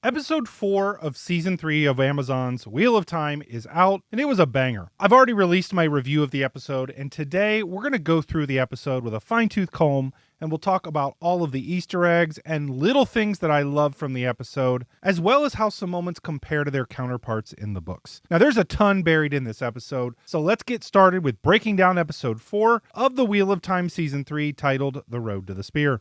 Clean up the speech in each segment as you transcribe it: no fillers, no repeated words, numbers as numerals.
Episode 4 of Season 3 of Amazon's Wheel of Time is out, and it was a banger. I've already released my review of the episode, and today we're going to go through the episode with a fine-tooth comb, and we'll talk about all of the Easter eggs and little things that I love from the episode, as well as how some moments compare to their counterparts in the books. Now, there's a ton buried in this episode, so let's get started with breaking down Episode 4 of the Wheel of Time Season 3, titled The Road to the Spear.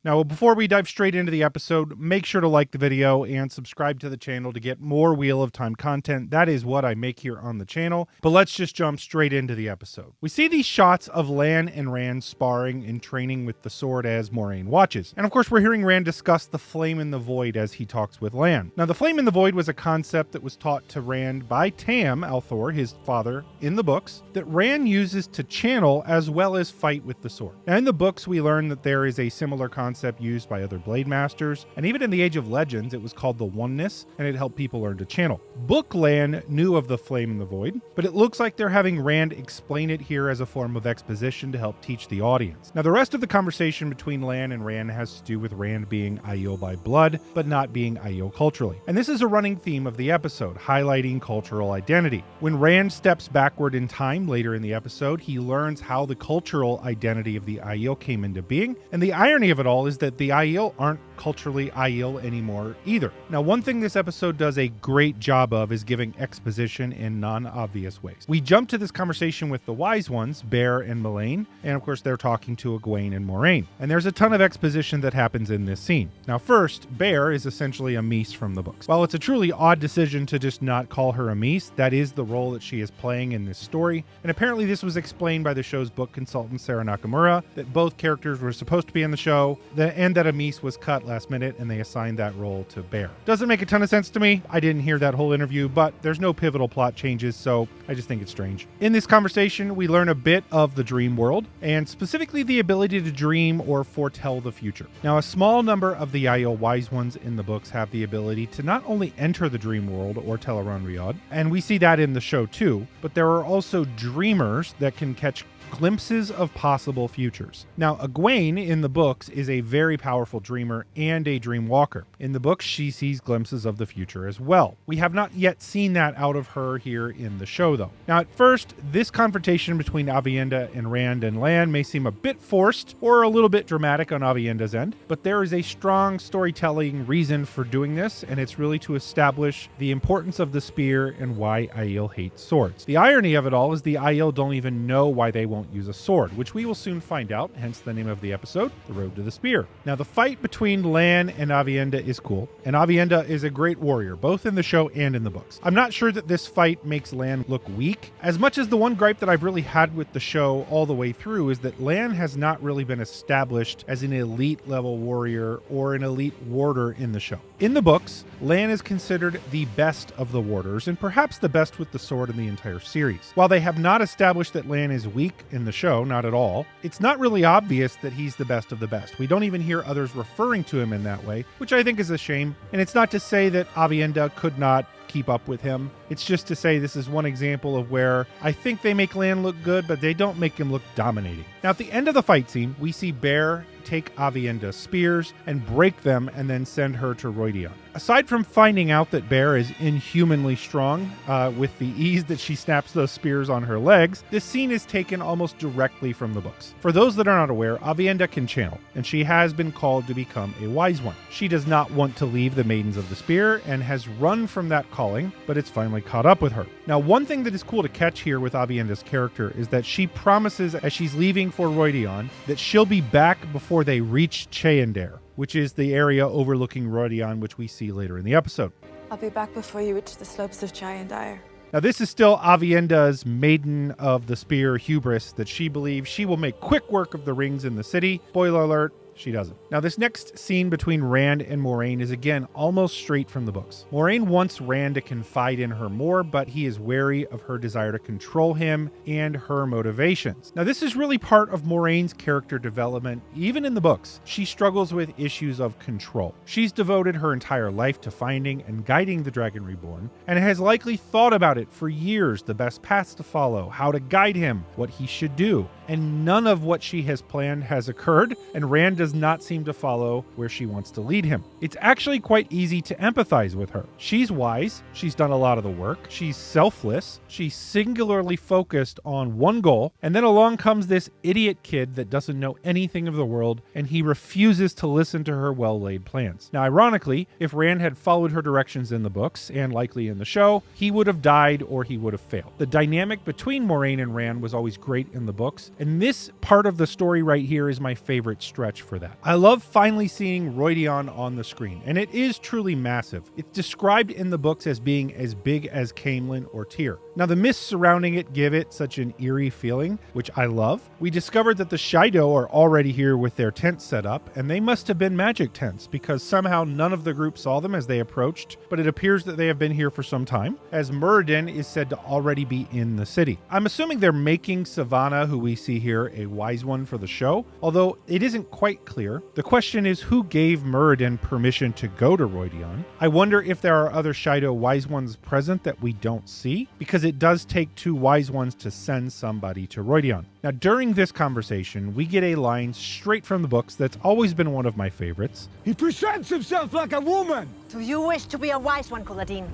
Now, before we dive straight into the episode, make sure to like the video and subscribe to the channel to get more Wheel of Time content. That is what I make here on the channel. But let's just jump straight into the episode. We see these shots of Lan and Rand sparring and training with the sword as Moraine watches. And of course, we're hearing Rand discuss the flame in the void as he talks with Lan. Now, the flame in the void was a concept that was taught to Rand by Tam al'Thor, his father, in the books, that Rand uses to channel as well as fight with the sword. Now, in the books, we learn that there is a similar concept used by other blade masters, and even in the Age of Legends it was called the Oneness, and it helped people learn to channel. Book Lan knew of the flame in the void, but it looks like they're having Rand explain it here as a form of exposition to help teach the audience. Now, the rest of the conversation between Lan and Rand has to do with Rand being Aiel by blood, but not being Aiel culturally. And this is a running theme of the episode, highlighting cultural identity. When Rand steps backward in time later in the episode, he learns how the cultural identity of the Aiel came into being, and the irony of it all is that the Aiel aren't culturally Aiel anymore either. Now, one thing this episode does a great job of is giving exposition in non-obvious ways. We jump to this conversation with the wise ones, Bear and Moraine, and of course they're talking to Egwene and Moraine. And there's a ton of exposition that happens in this scene. Now, first, Bear is essentially a Mies from the books. While it's a truly odd decision to just not call her a Mies, that is the role that she is playing in this story. And apparently this was explained by the show's book consultant Sarah Nakamura, that both characters were supposed to be in the show, and that a Mies was cut last minute and they assigned that role to Bear. Doesn't make a ton of sense to me. I didn't hear that whole interview, but there's no pivotal plot changes, so I just think it's strange. In this conversation, we learn a bit of the dream world, and specifically the ability to dream or foretell the future. Now, a small number of the Aiel wise ones in the books have the ability to not only enter the dream world or tell around Rhuidean, and we see that in the show too, but there are also dreamers that can catch glimpses of possible futures. Now, Egwene in the books is a very powerful dreamer and a dream walker. In the books, she sees glimpses of the future as well. We have not yet seen that out of her here in the show, though. Now, at first, this confrontation between Aviendha and Rand and Lan may seem a bit forced or a little bit dramatic on Aviendha's end, but there is a strong storytelling reason for doing this, and it's really to establish the importance of the spear and why Aiel hates swords. The irony of it all is the Aiel don't even know why they won't use a sword, which we will soon find out, hence the name of the episode, The Road to the Spear. Now, the fight between Lan and Aviendha is cool, and Aviendha is a great warrior, both in the show and in the books. I'm not sure that this fight makes Lan look weak, as much as the one gripe that I've really had with the show all the way through is that Lan has not really been established as an elite level warrior or an elite warder in the show. In the books, Lan is considered the best of the warders, and perhaps the best with the sword in the entire series. While they have not established that Lan is weak in the show, not at all, it's not really obvious that he's the best of the best. We don't even hear others referring to him in that way, which I think is a shame. And it's not to say that Aviendha could not keep up with him. It's just to say this is one example of where I think they make Lan look good, but they don't make him look dominating. Now, at the end of the fight scene, we see Bear take Aviendha's spears and break them and then send her to Rhuidean. Aside from finding out that Bear is inhumanly strong with the ease that she snaps those spears on her legs, this scene is taken almost directly from the books. For those that are not aware, Aviendha can channel, and she has been called to become a wise one. She does not want to leave the Maidens of the Spear and has run from that calling, but it's finally caught up with her. Now, one thing that is cool to catch here with Aviendha's character is that she promises as she's leaving for Rhuidean that she'll be back before they reach Cheandare, which is the area overlooking Rhuidean, which we see later in the episode. I'll be back before you reach the slopes of Cheandare. Now, this is still Aviendha's Maiden of the Spear hubris that she believes she will make quick work of the rings in the city. Spoiler alert, she doesn't. Now, this next scene between Rand and Moraine is again almost straight from the books. Moraine wants Rand to confide in her more, but he is wary of her desire to control him and her motivations. Now, this is really part of Moraine's character development. Even in the books, she struggles with issues of control. She's devoted her entire life to finding and guiding the Dragon Reborn, and has likely thought about it for years, the best paths to follow, how to guide him, what he should do. And none of what she has planned has occurred, and Rand does not seem to follow where she wants to lead him. It's actually quite easy to empathize with her. She's wise, she's done a lot of the work, she's selfless, she's singularly focused on one goal, and then along comes this idiot kid that doesn't know anything of the world, and he refuses to listen to her well-laid plans. Now, ironically, if Rand had followed her directions in the books, and likely in the show, he would have died or he would have failed. The dynamic between Moraine and Rand was always great in the books, and this part of the story right here is my favorite stretch for that. I love finally seeing Rhuidean on the screen, and it is truly massive. It's described in the books as being as big as Caemlyn or Tyr. Now, the mists surrounding it give it such an eerie feeling, which I love. We discovered that the Shaido are already here with their tents set up, and they must have been magic tents because somehow none of the group saw them as they approached, but it appears that they have been here for some time, as Moraine is said to already be in the city. I'm assuming they're making Savannah, who we see here, a wise one for the show, although it isn't quite clear. The question is, who gave Moraine permission to go to Rhuidean? I wonder if there are other Shaido wise ones present that we don't see, because it does take two wise ones to send somebody to Rhuidean. Now, during this conversation, we get a line straight from the books that's always been one of my favorites. He presents himself like a woman! Do you wish to be a wise one, Couladin?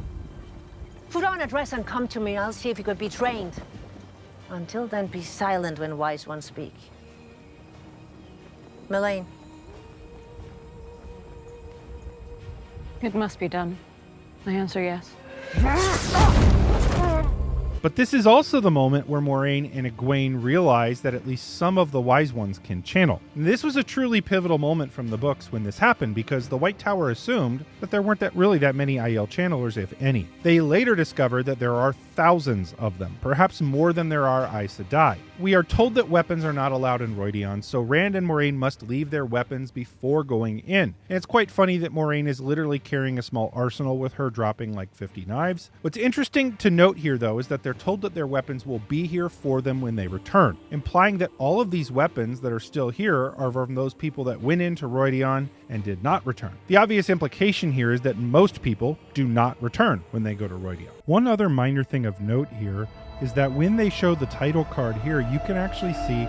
Put on a dress and come to me. I'll see if you could be trained. Until then, be silent when wise ones speak. Moraine. It must be done. I answer yes. But this is also the moment where Moraine and Egwene realize that at least some of the wise ones can channel. And this was a truly pivotal moment from the books when this happened, because the White Tower assumed that there weren't really that many Aiel channelers, if any. They later discovered that there are thousands of them, perhaps more than there are Aes Sedai. We are told that weapons are not allowed in Rhuidean, so Rand and Moraine must leave their weapons before going in. And it's quite funny that Moraine is literally carrying a small arsenal with her, dropping like 50 knives. What's interesting to note here, though, is that they're told that their weapons will be here for them when they return, implying that all of these weapons that are still here are from those people that went into Rhuidean and did not return. The obvious implication here is that most people do not return when they go to Rhuidean. One other minor thing of note here is that when they show the title card here, you can actually see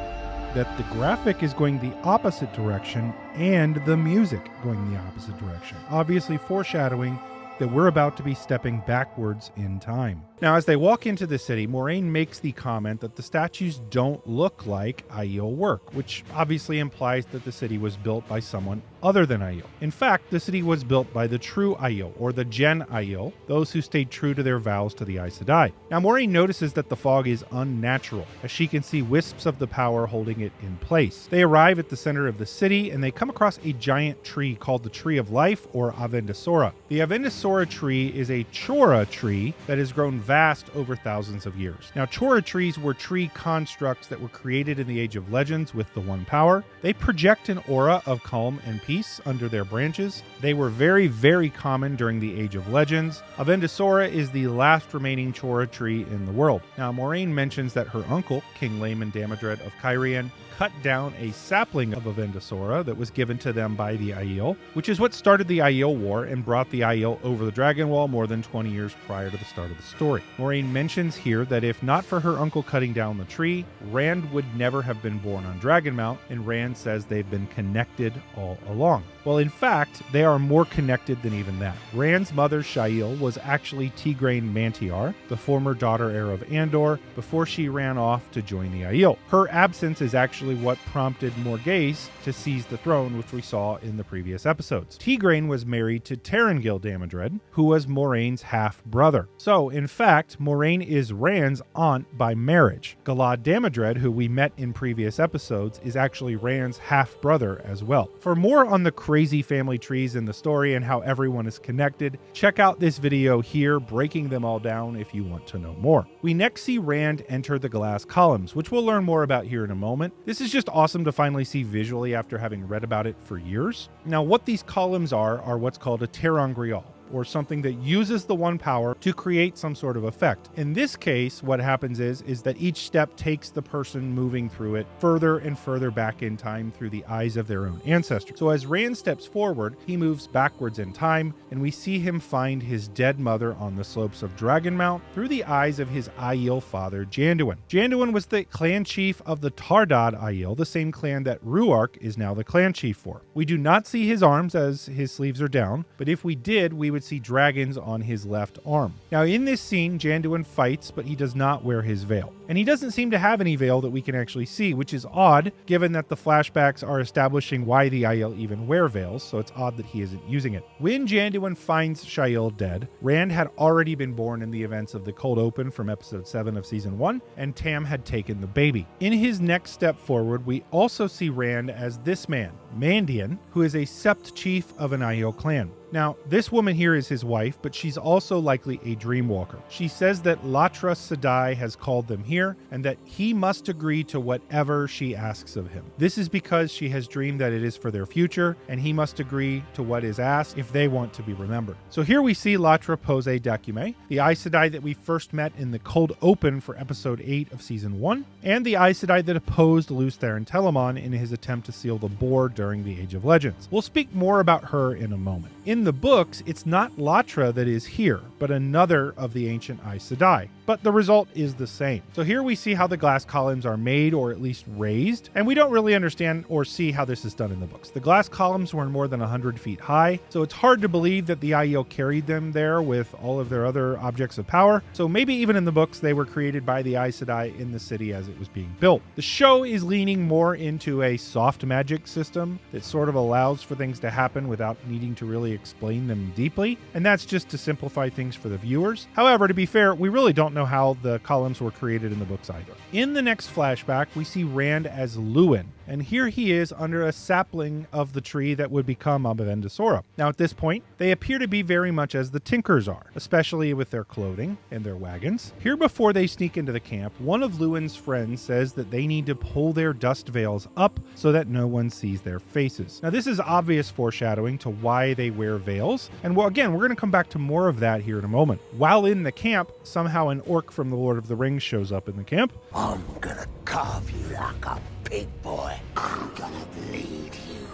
that the graphic is going the opposite direction and the music going the opposite direction, obviously foreshadowing that we're about to be stepping backwards in time. Now, as they walk into the city, Moraine makes the comment that the statues don't look like Aiel work, which obviously implies that the city was built by someone other than Aiel. In fact, the city was built by the true Aiel, or the Gen Aiel, those who stayed true to their vows to the Aes Sedai. Now, Moraine notices that the fog is unnatural, as she can see wisps of the power holding it in place. They arrive at the center of the city, and they come across a giant tree called the Tree of Life, or Avendesora. The Avendesora tree is a Chora tree that has grown vast over thousands of years. Now, Chora trees were tree constructs that were created in the Age of Legends with the One Power. They project an aura of calm and peace under their branches. They were very, very common during the Age of Legends. Avendesora is the last remaining Chora tree in the world. Now, Moraine mentions that her uncle, King Laemon Damodred of Cairhien, cut down a sapling of Avendesora that was given to them by the Aiel, which is what started the Aiel War and brought the Aiel over the Dragon Wall more than 20 years prior to the start of the story. Moraine mentions here that if not for her uncle cutting down the tree, Rand would never have been born on Dragonmount, and Rand says they've been connected all along. Well, in fact, they are more connected than even that. Rand's mother, Shael, was actually Tigraine Mantiar, the former daughter heir of Andor, before she ran off to join the Aiel. Her absence is actually what prompted Morghese to seize the throne, which we saw in the previous episodes. Tigraine was married to Terengil Damodred, who was Moraine's half-brother. So, in fact, fact, Moraine is Rand's aunt by marriage. Galad Damodred, who we met in previous episodes, is actually Rand's half-brother as well. For more on the crazy family trees in the story and how everyone is connected, check out this video here, breaking them all down if you want to know more. We next see Rand enter the glass columns, which we'll learn more about here in a moment. This is just awesome to finally see visually after having read about it for years. Now, what these columns are what's called a ter'angreal, or something that uses the one power to create some sort of effect. In this case, what happens is that each step takes the person moving through it further and further back in time through the eyes of their own ancestors. So as Rand steps forward, he moves backwards in time, and we see him find his dead mother on the slopes of Dragonmount through the eyes of his Aiel father, Janduin. Janduin was the clan chief of the Tardad Aiel, the same clan that Rhuarc is now the clan chief for. We do not see his arms as his sleeves are down, but if we did, we would see dragons on his left arm. Now in this scene, Janduin fights, but he does not wear his veil. And he doesn't seem to have any veil that we can actually see, which is odd given that the flashbacks are establishing why the Aiel even wear veils, so it's odd that he isn't using it. When Janduin finds Shael dead, Rand had already been born in the events of the Cold Open from episode 7 of season 1, and Tam had taken the baby. In his next step forward, we also see Rand as this man, Mandian, who is a sept chief of an Aiel clan. Now, this woman here is his wife, but she's also likely a dreamwalker. She says that Latra Sedai has called them here, and that he must agree to whatever she asks of him. This is because she has dreamed that it is for their future, and he must agree to what is asked if they want to be remembered. So here we see Latra pose Dacume, the Aes Sedai that we first met in the Cold Open for episode 8 of season 1, and the Aes Sedai that opposed Lews Therin Telamon in his attempt to seal the board during the Age of Legends. We'll speak more about her in a moment. In the books, it's not Latra that is here, but another of the ancient Aes Sedai, but the result is the same. So here we see how the glass columns are made, or at least raised, and we don't really understand or see how this is done in the books. The glass columns were more than 100 feet high, so it's hard to believe that the Aiel carried them there with all of their other objects of power, so maybe even in the books they were created by the Aes Sedai in the city as it was being built. The show is leaning more into a soft magic system that sort of allows for things to happen without needing to really explain them deeply, and that's just to simplify things for the viewers. However, to be fair, we really don't know how the columns were created in the books either. In the next flashback, we see Rand as Luwin, and here he is under a sapling of the tree that would become Abavendasora. Now at this point, they appear to be very much as the Tinkers are, especially with their clothing and their wagons. Here before they sneak into the camp, one of Luwin's friends says that they need to pull their dust veils up so that no one sees their faces. Now this is obvious foreshadowing to why they wear veils, and well, again, we're going to come back to more of that here in a moment. While in the camp, somehow an orc from the Lord of the Rings shows up in the camp. I'm gonna carve you like a pig, boy. I'm gonna bleed you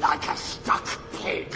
like a stuck pig.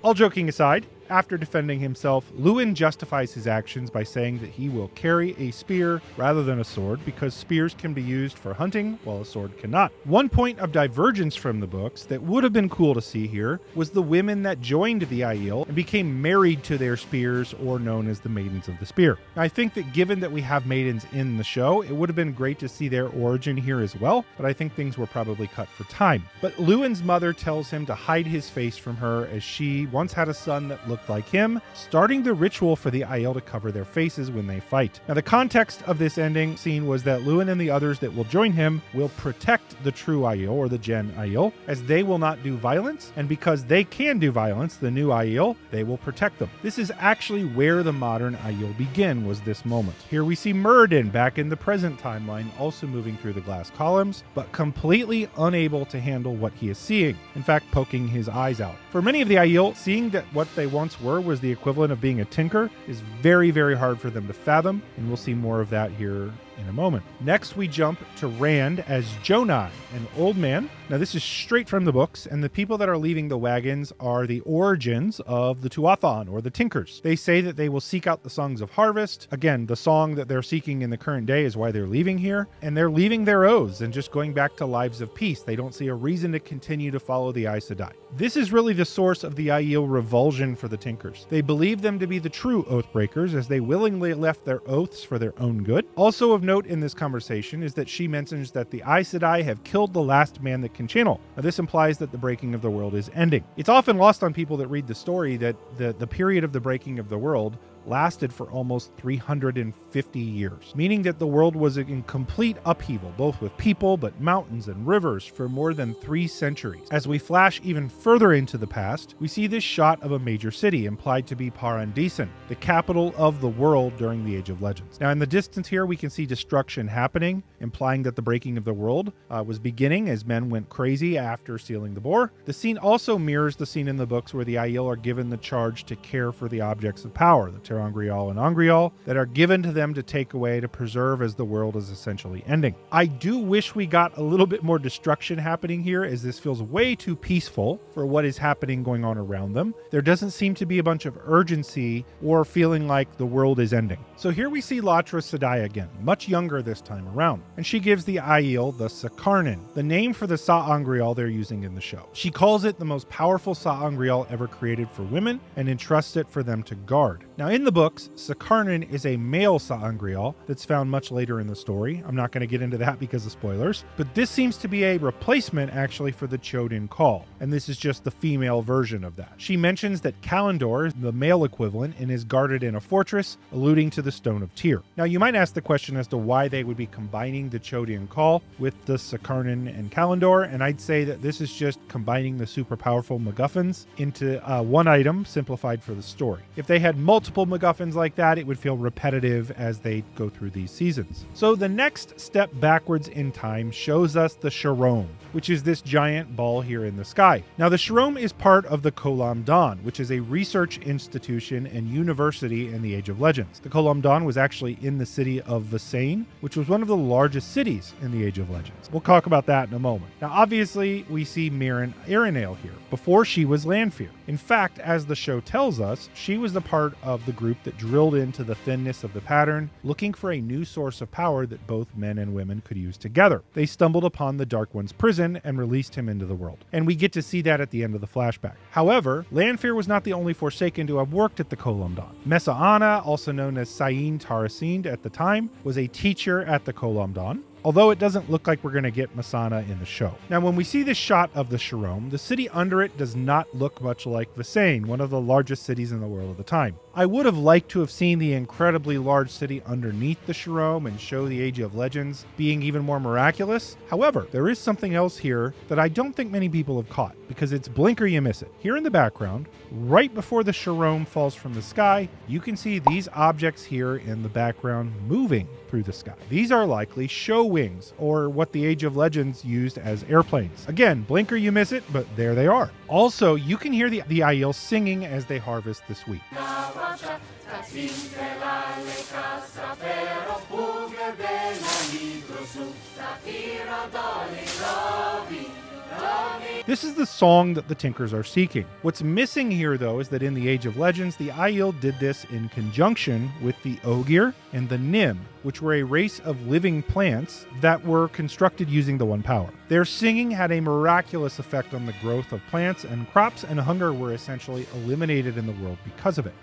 All joking aside, after defending himself, Luwin justifies his actions by saying that he will carry a spear rather than a sword because spears can be used for hunting while a sword cannot. One point of divergence from the books that would have been cool to see here was the women that joined the Aiel and became married to their spears, or known as the Maidens of the Spear. I think that given that we have maidens in the show, it would have been great to see their origin here as well, but I think things were probably cut for time. But Luwin's mother tells him to hide his face from her, as she once had a son that looked like him, starting the ritual for the Aiel to cover their faces when they fight. Now the context of this ending scene was that Luwin and the others that will join him will protect the true Aiel, or the Gen Aiel, as they will not do violence, and because they can do violence, the new Aiel, they will protect them. This is actually where the modern Aiel begin, was this moment. Here we see Muradin back in the present timeline, also moving through the glass columns, but completely unable to handle what he is seeing, in fact poking his eyes out. For many of the Aiel, seeing that what they once were was the equivalent of being a tinker is very, very hard for them to fathom, and we'll see more of that here in a moment. Next, we jump to Rand as Jonai, an old man. Now, this is straight from the books, and the people that are leaving the wagons are the origins of the Tuathan, or the Tinkers. They say that they will seek out the songs of harvest. Again, the song that they're seeking in the current day is why they're leaving here, and they're leaving their oaths and just going back to lives of peace. They don't see a reason to continue to follow the Aes Sedai. This is really the source of the Aiel revulsion for the Tinkers. They believe them to be the true Oathbreakers, as they willingly left their oaths for their own good. Also of note in this conversation is that she mentions that the Aes Sedai have killed the last man that can channel. Now, this implies that the breaking of the world is ending. It's often lost on people that read the story that the period of the breaking of the world lasted for almost 350 years, meaning that the world was in complete upheaval, both with people, but mountains and rivers for more than 3 centuries. As we flash even further into the past, we see this shot of a major city, implied to be Paradisen, the capital of the world during the Age of Legends. Now in the distance here, we can see destruction happening, implying that the breaking of the world was beginning as men went crazy after sealing the bore. The scene also mirrors the scene in the books where the Aiel are given the charge to care for the objects of power, the ter'angreal and angreal, that are given to them to take away to preserve as the world is essentially ending. I do wish we got a little bit more destruction happening here, as this feels way too peaceful for what is happening going on around them. There doesn't seem to be a bunch of urgency or feeling like the world is ending. So here we see Latra Sedai again, much younger this time around, and she gives the Aiel the Sakarnin, the name for the Sa'angreal they're using in the show. She calls it the most powerful Sa'angreal ever created for women and entrusts it for them to guard. Now in the books, Sakarnin is a male Sa'angreal that's found much later in the story. I'm not going to get into that because of spoilers, but this seems to be a replacement actually for the Chodin call, and this is just the female version of that. She mentions that Kalendor is the male equivalent and is guarded in a fortress, alluding to the Stone of Tyr. Now you might ask the question as to why they would be combining the Chodin call with the Sakarnin and Kalendor, and I'd say that this is just combining the super powerful MacGuffins into one item simplified for the story. If they had multiple MacGuffins like that, it would feel repetitive as they go through these seasons. So the next step backwards in time shows us the Sharome, which is this giant ball here in the sky. Now the Sharome is part of the Kolam Dawn, which is a research institution and university in the Age of Legends. The Kolam Dawn was actually in the city of Vasain, which was one of the largest cities in the Age of Legends. We'll talk about that in a moment. Now obviously we see Mirren Aerenail here, before she was Lanfear. In fact, as the show tells us, she was the part of the group that drilled into the thinness of the pattern, looking for a new source of power that both men and women could use together. They stumbled upon the Dark One's prison and released him into the world. And we get to see that at the end of the flashback. However, Lanfear was not the only Forsaken to have worked at the Kolam Dawn. Mesa Ana, also known as Sain Tarasind at the time, was a teacher at the Kolam Dawn, although it doesn't look like we're going to get Masana in the show. Now, when we see this shot of the Sharome, the city under it does not look much like Vasain, one of the largest cities in the world at the time. I would have liked to have seen the incredibly large city underneath the Sharome and show the Age of Legends being even more miraculous. However, there is something else here that I don't think many people have caught, because it's blink or you miss it. Here in the background, right before the Sharome falls from the sky, you can see these objects here in the background moving through the sky. These are likely show wings, or what the Age of Legends used as airplanes. Again, blink or you miss it, but there they are. Also, you can hear the Aiel singing as they harvest this wheat. This is the song that the Tinkers are seeking. What's missing here, though, is that in the Age of Legends, the Aiel did this in conjunction with the Ogier and the Nim, which were a race of living plants that were constructed using the One Power. Their singing had a miraculous effect on the growth of plants, and crops and hunger were essentially eliminated in the world because of it.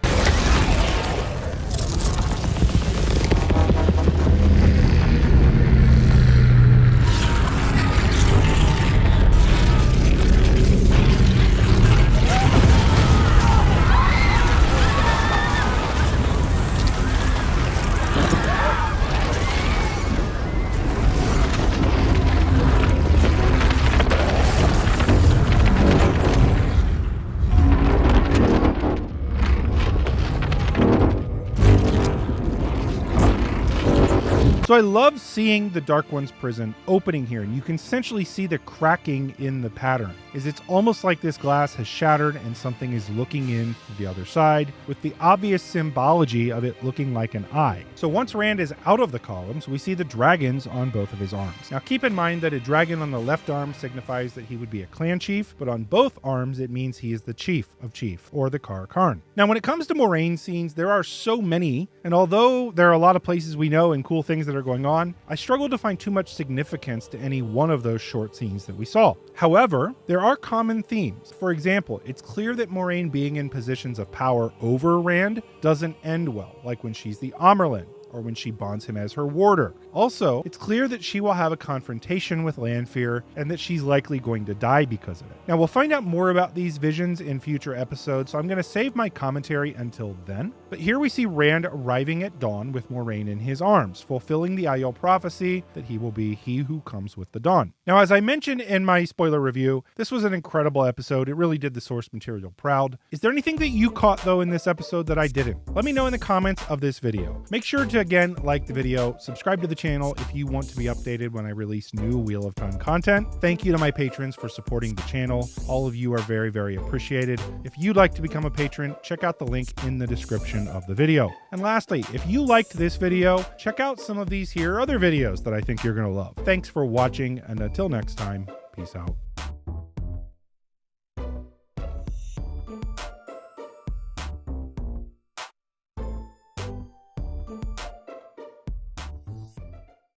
So I love seeing the Dark One's prison opening here, and you can essentially see the cracking in the pattern. It's almost like this glass has shattered and something is looking in to the other side, with the obvious symbology of it looking like an eye. So once Rand is out of the columns, we see the dragons on both of his arms. Now keep in mind that a dragon on the left arm signifies that he would be a clan chief, but on both arms it means he is the chief of chief, or the Kar Karn. Now when it comes to Moraine scenes, there are so many, and although there are a lot of places we know and cool things that are going on, I struggled to find too much significance to any one of those short scenes that we saw. However, there are common themes. For example, it's clear that Moraine being in positions of power over Rand doesn't end well, like when she's the Amerlin, or when she bonds him as her warder. Also, it's clear that she will have a confrontation with Lanfear and that she's likely going to die because of it. Now, we'll find out more about these visions in future episodes, so I'm going to save my commentary until then. But here we see Rand arriving at dawn with Moraine in his arms, fulfilling the Aiel prophecy that he will be he who comes with the dawn. Now, as I mentioned in my spoiler review, this was an incredible episode. It really did the source material proud. Is there anything that you caught, though, in this episode that I didn't? Let me know in the comments of this video. Make sure to, again, like the video, subscribe to the channel if you want to be updated when I release new Wheel of Time content. Thank you to my patrons for supporting the channel. All of you are very, very appreciated. If you'd like to become a patron, check out the link in the description of the video. And lastly, if you liked this video, check out some of these here other videos that I think you're going to love. Thanks for watching, and until next time, peace out.